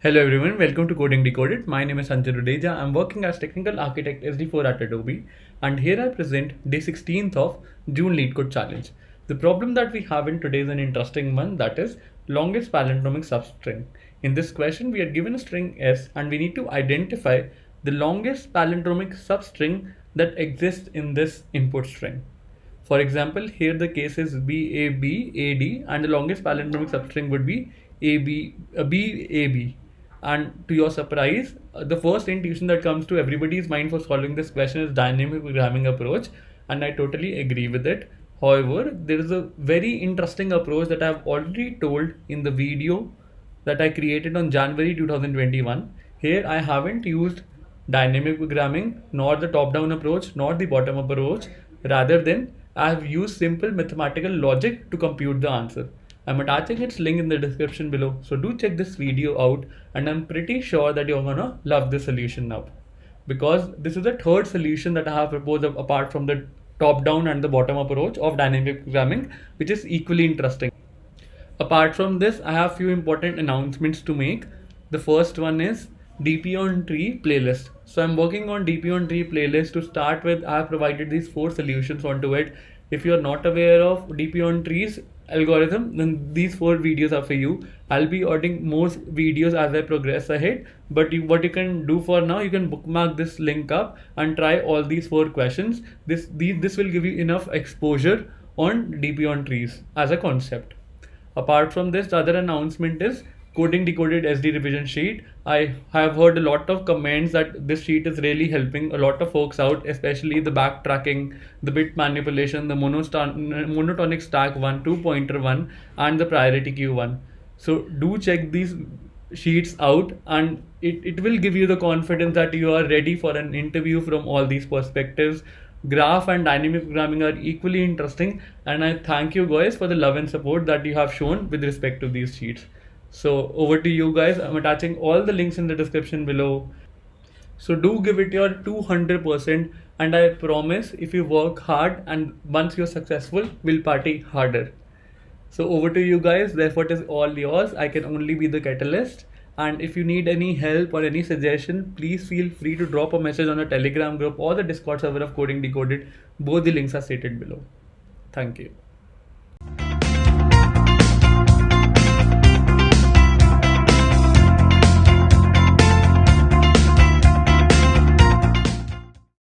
Hello everyone, welcome to Coding Decoded. My name is Sanjay Rudeja. I'm working as Technical Architect SD4 at Adobe, and here I present day 16th of June Leetcode Challenge. The problem that we have in today is an interesting one, that is longest palindromic substring. In this question, we are given a string S and we need to identify the longest palindromic substring that exists in this input string. For example, here the case is BAB, and the longest palindromic substring would be BAB. And to your surprise, the first intuition that comes to everybody's mind for solving this question is dynamic programming approach, and I totally agree with it. However, there is a very interesting approach that I have already told in the video that I created on January 2021. Here I haven't used dynamic programming, nor the top-down approach, nor the bottom-up approach. Rather than I have used simple mathematical logic to compute the answer. I'm attaching its link in the description below, so do check this video out, and I'm pretty sure that you're gonna love this solution now, because this is the third solution that I have proposed apart from the top-down and the bottom-up approach of dynamic programming, which is equally interesting. Apart from this, I have few important announcements to make. The first one is DP on tree playlist. So I'm working on DP on tree playlist. To start with, I have provided these 4 solutions onto it. If you are not aware of DP on trees algorithm, then these 4 videos are for you. I'll be adding more videos as I progress ahead, but what you can do for now, you can bookmark this link up and try all these 4 questions. This will give you enough exposure on DP on trees as a concept. Apart from this, the other announcement is Coding Decoded SD revision sheet. I have heard a lot of comments that this sheet is really helping a lot of folks out, especially the backtracking, the bit manipulation, the monotonic stack 1, 2 pointer 1, and the priority queue 1. So do check these sheets out, and it will give you the confidence that you are ready for an interview from all these perspectives. Graph and dynamic programming are equally interesting, and I thank you guys for the love and support that you have shown with respect to these sheets. So over to you guys. I'm attaching all the links in the description below. So do give it your 200%, and I promise if you work hard and once you're successful, we'll party harder. So over to you guys. The effort is all yours. I can only be the catalyst. And if you need any help or any suggestion, please feel free to drop a message on the Telegram group or the Discord server of Coding Decoded. Both the links are stated below. Thank you.